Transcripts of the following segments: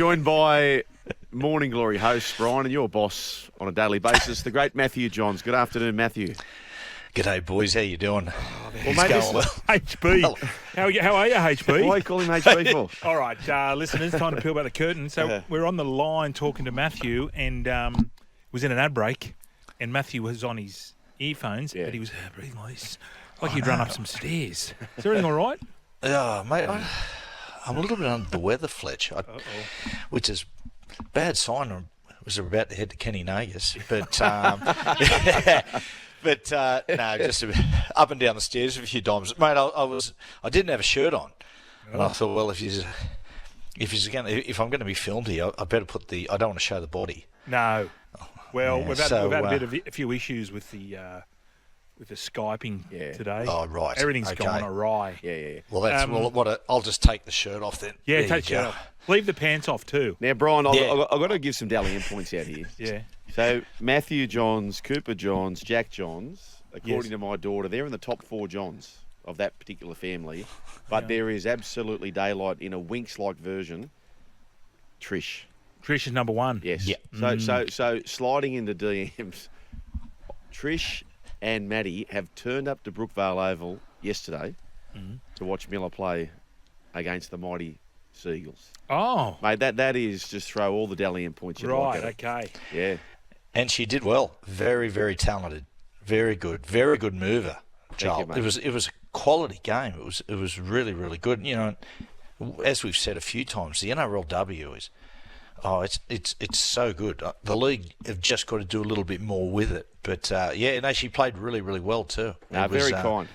Joined by Morning Glory host Brian and your boss on a daily basis, the great Matty Johns. Good afternoon, Matthew. G'day, boys. How you doing? Well, mate, Going well. HB. How are you, HB? Why call him HB for? All right, listeners, time to peel back the curtain. So we're on the line talking to Matthew, and was in an ad break, and Matthew was on his earphones, but he was breathing like this, like he'd run up some stairs. Is everything all right? Oh, mate, I'm a little bit under the weather, Fletch, which is a bad sign. I was about to head to Kenny Nagus, but no, just up and down the stairs a few times, mate. I didn't have a shirt on, and I thought, well, if I'm going to be filmed here, I better put I don't want to show the body. No. Well, we've had a few issues with the Skyping today. Oh, right. Everything's gone awry. Yeah. Well, that's I'll just take the shirt off then. Yeah, There take the you shirt go. off. Leave the pants off too. Now, Brian, I've got to give some dallying points out here. Yeah. So, Matthew Johns, Cooper Johns, Jack Johns, according to my daughter, they're in the top 4 Johns of that particular family. But there is absolutely daylight in a Winx-like version. Trish. Trish is number one. Yes. Yeah. So sliding into DMs, Trish and Matty have turned up to Brookvale Oval yesterday to watch Miller play against the mighty Seagulls. Oh. Mate, that is just throw all the dallying points you like Right, at it. okay. Yeah. And she did well. Very, very talented. Very good mover, Joel. Thank you, mate. It was a quality game. It was really, really good. You know, as we've said a few times, the NRLW is it's so good. The league have just got to do a little bit more with it. But she played really, really well too. Very kind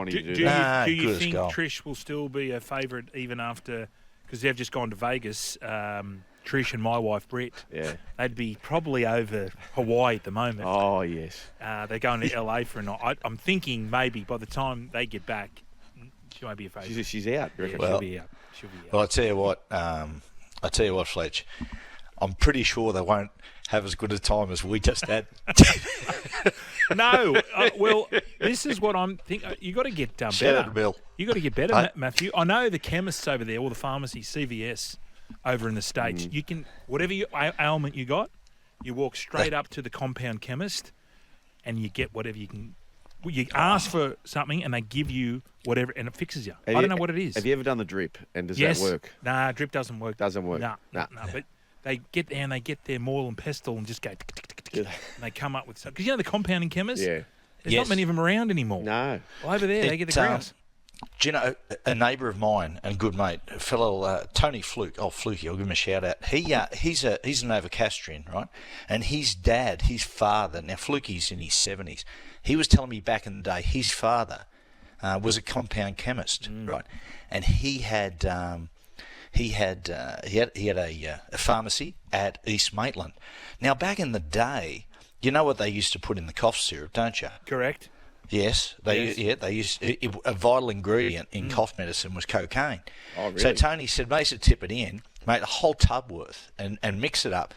of you to do that. Do you good as think gold. Trish will still be a favourite even after, because they've just gone to Vegas, Trish and my wife Brett, they'd be probably over Hawaii at the moment. Oh, yes. They're going to LA for a night. I'm thinking maybe by the time they get back, she might be a favourite. She's out. You reckon? She'll be out. Well, I tell you what, Fletch. I'm pretty sure they won't have as good a time as we just had. No, well, this is what I'm thinking. You got to get better. Shout out to Bill. You got to get better, Matthew. I know the chemists over there, or the pharmacy, CVS, over in the States. You can, whatever ailment you got, you walk straight up to the compound chemist, and you get whatever you can. You ask for something, and they give you whatever, and it fixes you. I don't know what it is. Have you ever done the drip, and does Yes. that work? Nah, drip doesn't work. Doesn't work? No. But they get there and they get their Moyle and pestle and just go, and they come up with something. Because you know the compounding chemists? Yeah. There's not many of them around anymore. No. Well, over there, they get the grouse. Do you know, a neighbour of mine and good mate, a fellow Tony Fluke. Oh, Flukey, I'll give him a shout out. He's an Novocastrian, right? And his dad, his father, now Flukey's in his 70s. He was telling me back in the day, his father was a compound chemist, right? And he had a pharmacy at East Maitland. Now, back in the day, you know what they used to put in the cough syrup, don't you? Correct. Yes, they used a vital ingredient in cough medicine was cocaine. Oh, really? So Tony said, mate, tip it in, mate, a whole tub worth, and mix it up.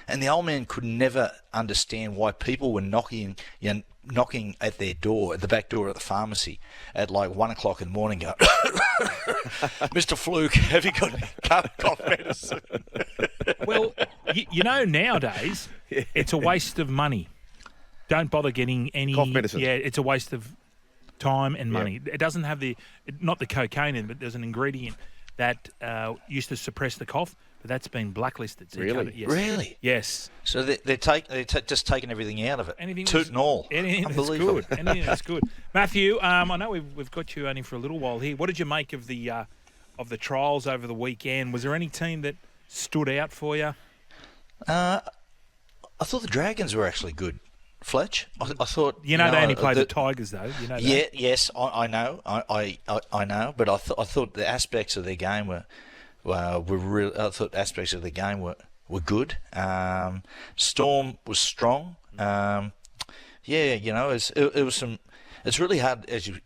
And the old man could never understand why people were knocking at their door, at the back door of the pharmacy, at like 1 o'clock in the morning, going, Mr. Fluke, have you got any cough medicine? Well, you know, nowadays, it's a waste of money. Don't bother getting any Cough medicine. Yeah, it's a waste of time and money. It doesn't have not the cocaine in it, but there's an ingredient that used to suppress the cough, but that's been blacklisted. So Really? Yes. Really? Yes. So they're just taking everything out of it. Anything Toot and all. Anything that's Unbelievable. good. Anything that's good. Matthew, I know we've got you only for a little while here. What did you make of the trials over the weekend? Was there any team that stood out for you? I thought the Dragons were actually good, Fletch. I thought they only played the Tigers though. You know that. Yeah, yes, I know, I know, but I thought the aspects of their game were real. I thought aspects of the game were good. Storm was strong. It was some. It's really hard, as you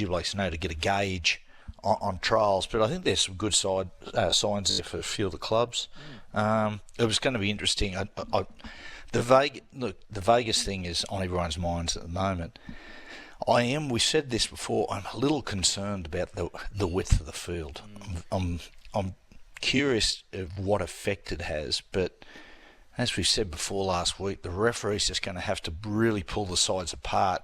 blokes know, to get a gauge on trials, but I think there's some good signs there for a few of the clubs. It was going to be interesting. The Vegas thing is on everyone's minds at the moment. We've said this before, I'm a little concerned about the width of the field. I'm curious of what effect it has, but as we said before last week, the referee's just going to have to really pull the sides apart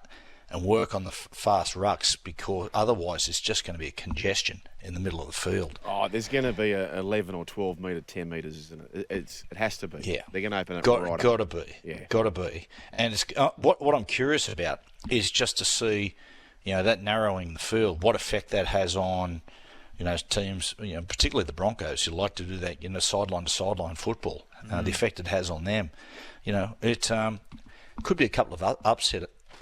and work on the fast rucks, because otherwise it's just going to be a congestion in the middle of the field. Oh, there's going to be a 11 or 12 metre, 10 metres, isn't it? It has to be. Yeah. They're going to open it Got to be. Yeah. Got to be. And it's, what I'm curious about is just to see, that narrowing the field, what effect that has on, teams, particularly the Broncos, who like to do that, sideline to sideline football, the effect it has on them. It could be a couple of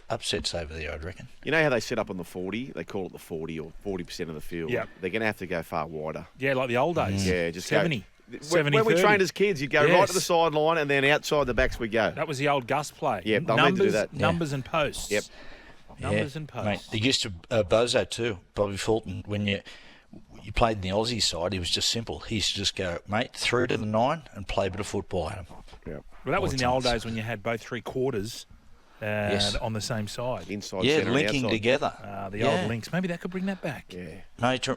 upsets over there, I'd reckon. You know how they set up on the 40? They call it the 40 or 40% of the field. Yeah. They're going to have to go far wider. Yeah, like the old days. Yeah, just 70. When we 30. trained as kids, you'd go right Yes. to the sideline and then outside the backs we go. That was the old Gus play. Yeah, they'll need to do that. Numbers and posts. Yep. Numbers and posts. Mate, they used to Bozo too, Bobby Fulton, when you played in the Aussie side, it was just simple. He used to just go, mate, through to the 9 and play a bit of football at him. Yeah. Well, that was in the old times. days when you had both three quarters Yes. on the same side. Inside, Yeah, centre, and linking outside. together. The old links. Maybe that could bring that back. Yeah.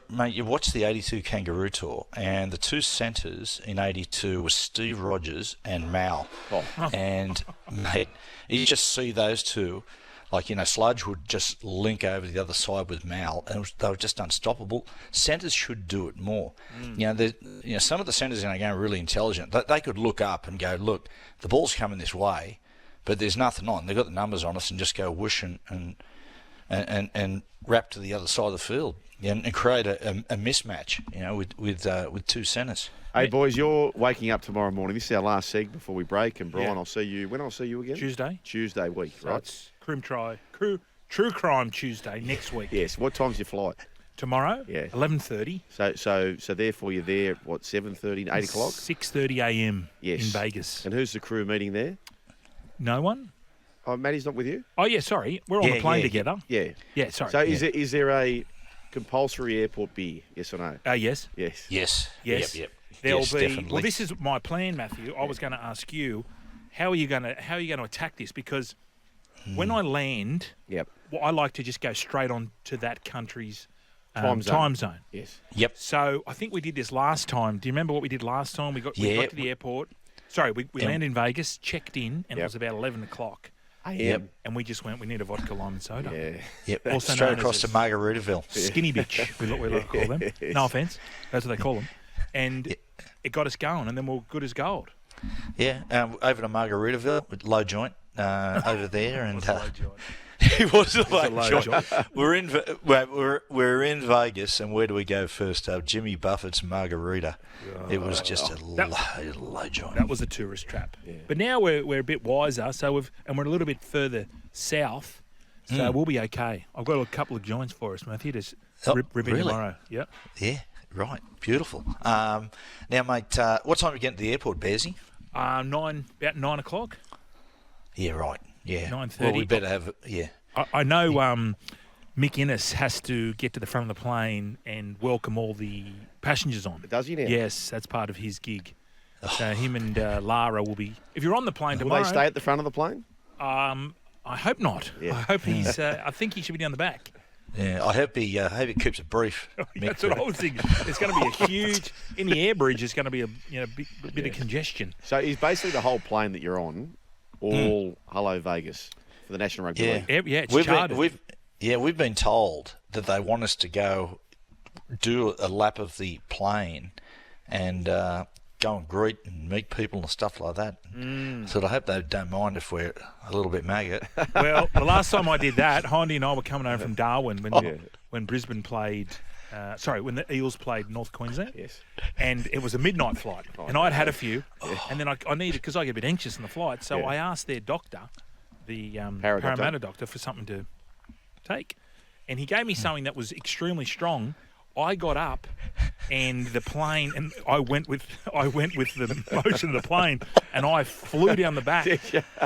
Mate, you watched the 82 Kangaroo Tour, and the two centres in 82 were Steve Rogers and Mal. Oh. And, mate, you just see those two, like, Sludge would just link over the other side with Mal, and they were just unstoppable. Centres should do it more. Some of the centres in our game are really intelligent. They could look up and go, look, the ball's coming this way, but there's nothing on. They've got the numbers on us, and just go whoosh and wrap to the other side of the field and create a mismatch, with two centres. Hey, boys, you're waking up tomorrow morning. This is our last seg before we break. And, Brian, Yeah. I'll see you. When I'll see you again? Tuesday. Tuesday week, So right? it's True Crime Tuesday next week. Yes. What time's your flight? Tomorrow, Yeah. 11:30. So therefore you're there, what, 7:30, 8 o'clock? 6:30 a.m. Yes. in Vegas. And who's the crew meeting there? No one? Oh, Matty's not with you? Oh, yeah, sorry. We're on the plane together. Yeah. Yeah, sorry. So is there a compulsory airport beer? Yes or no? Yes. Yes. Yes. Yes. Yep. There'll Yes, be. definitely. Well, this is my plan, Matthew. I was going to ask you, how are you going to attack this? Because when I land, Yep. well, I like to just go straight on to that country's Time zone. Yes. Yep. So I think we did this last time. Do you remember what we did last time? We got to the airport. Sorry, we landed in Vegas, checked in, and it was about 11 o'clock. AM. And we just went, we need a vodka, lime and soda. Yeah. Yep. Also Straight known across as to Margaritaville. Skinny bitch, we like to call them. No offence. That's what they call them. And it got us going, and then we're good as gold. Yeah. Over to Margaritaville with low joint over there, and it was a low joint. We're in Vegas, and where do we go first? Jimmy Buffett's Margarita. It was just a low joint. That was a tourist trap. Yeah. But now we're a bit wiser, so we're a little bit further south, so we'll be okay. I've got a couple of joints for us, Matthew, to rip in really? tomorrow. Yep. Yeah. Right. Beautiful. Now, mate, what time do we get to the airport, Bearsy? About 9 o'clock. Yeah. Right. Yeah. 9:30. Well, we better have. Yeah. I know Mick Innes has to get to the front of the plane and welcome all the passengers on. Does he now? Yes, that's part of his gig. So him and Lara will be. If you're on the plane Will tomorrow, they stay at the front of the plane? I hope not. Yeah. I hope he's. I think he should be down the back. Yeah. I hope he keeps it brief. Mick. That's what I was thinking. There's going to be a huge in the air bridge. There's going to be a bit of congestion. So is basically the whole plane that you're on all Hello Vegas for the National Rugby League? Yeah, it's chartered. We've been told that they want us to go do a lap of the plane and go and greet and meet people and stuff like that. So I hope they don't mind if we're a little bit maggot. Well, the last time I did that, Hindy and I were coming home from Darwin when Brisbane played. When the Eels played North Queensland. Yes. And it was a midnight flight. And I'd had a few. And then I needed, because I get a bit anxious in the flight, so I asked their doctor, the Parramatta doctor, for something to take. And he gave me something that was extremely strong. I got up and the plane, and I went with the motion of the plane, and I flew down the back,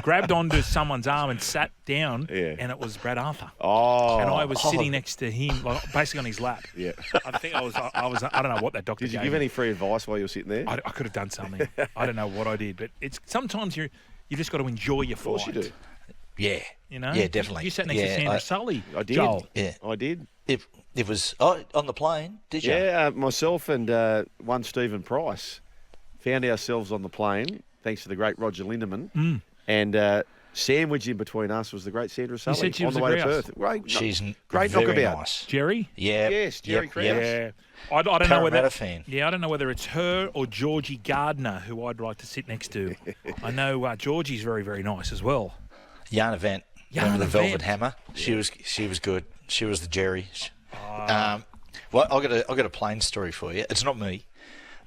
grabbed onto someone's arm and sat down, and it was Brad Arthur. Oh. And I was sitting next to him, like, basically on his lap. Yeah. I think I was. I don't know what that doctor Did you gave give me. any free advice while you were sitting there? I could have done something. I don't know what I did, but it's sometimes you just got to enjoy your flight. Of course you do. Yeah. You know. Yeah, definitely. You sat next to Sandra Sully. I did. Joel. Yeah. I did. it was on the plane. Did you? Yeah, myself and one Stephen Price found ourselves on the plane, thanks to the great Roger Lindemann. And sandwiched in between us was the great Sandra Sully said she on was the a way to grouse. Perth. Great, She's great very knockabout. nice. Jerry? Yeah. Yes, Jerry Krause. Yeah. I don't know whether. Parramatta fan. Yeah, I don't know whether it's her or Georgie Gardner who I'd like to sit next to. I know Georgie's very, very nice as well. Yarn Event. Yarn Remember the Velvet Event. Hammer? She was good. She was the Jerry. Well, I got a plane story for you. It's not me.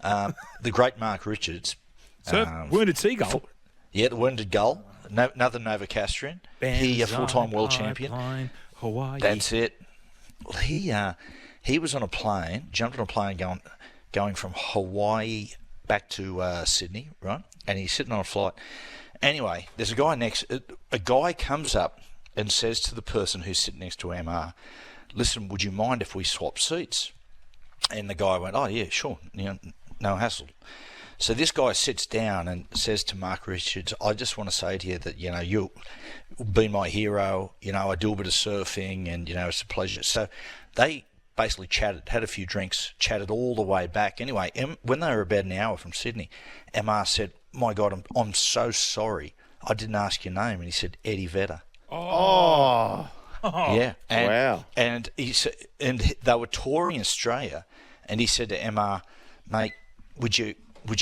The great Mark Richards. So, Wounded Seagull. Yeah, the Wounded Gull. Another Novocastrian. He a full-time world champion. Hawaii. That's it. Well, he was on a plane, jumped on a plane going from Hawaii back to Sydney, right? And he's sitting on a flight. Anyway, there's a guy a guy comes up and says to the person who's sitting next to MR, listen, would you mind if we swap seats? And the guy went, oh, yeah, sure, no hassle. So this guy sits down and says to Mark Richards, I just want to say to you that, you've been my hero. I do a bit of surfing and, it's a pleasure. So they basically chatted, had a few drinks, chatted all the way back. Anyway, when they were about an hour from Sydney, MR said, my God, I'm so sorry. I didn't ask your name. And he said, Eddie Vedder. Oh. Yeah. And, Wow. And they were touring Australia, and he said to MR, mate, would you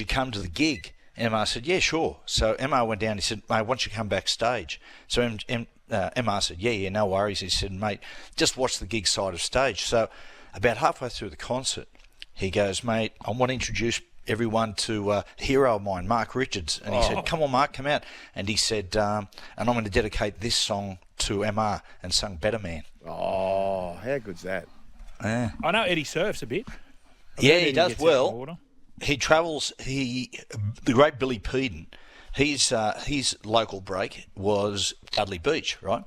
come to the gig? And MR said, yeah, sure. So MR went down. He said, mate, why don't you come backstage? So MR said, yeah, no worries. He said, mate, just watch the gig side of stage. So about halfway through the concert, he goes, mate, I want to introduce everyone to a hero of mine, Mark Richards. And he said, come on, Mark, come out. And he said, and I'm going to dedicate this song to MR, and sung Better Man. Oh, how good's that? Yeah. I know Eddie surfs a bit. Yeah, he does gets out of the well. water. He travels. The great Billy Peden, his local break was Dudley Beach, right?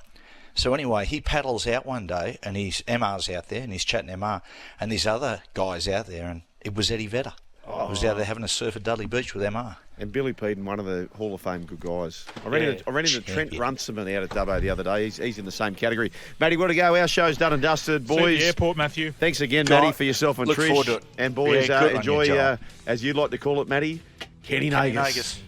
So anyway, he paddles out one day, and MR's out there, and he's chatting to MR, and these other guys out there, and it was Eddie Vedder. I was out there having a surf at Dudley Beach with MR. And Billy Peden, one of the Hall of Fame good guys. I ran into Trent Runciman out at Dubbo the other day. He's in the same category. Matty, got to go. Our show's done and dusted, boys. See you at the airport, Matthew. Thanks again, Good Matty, night. for yourself and Look Trish. forward to it. And boys, Yeah, good on you, enjoy, Joel. as you'd like to call it, Matty, Kenny Kenny Nagus. Nagus.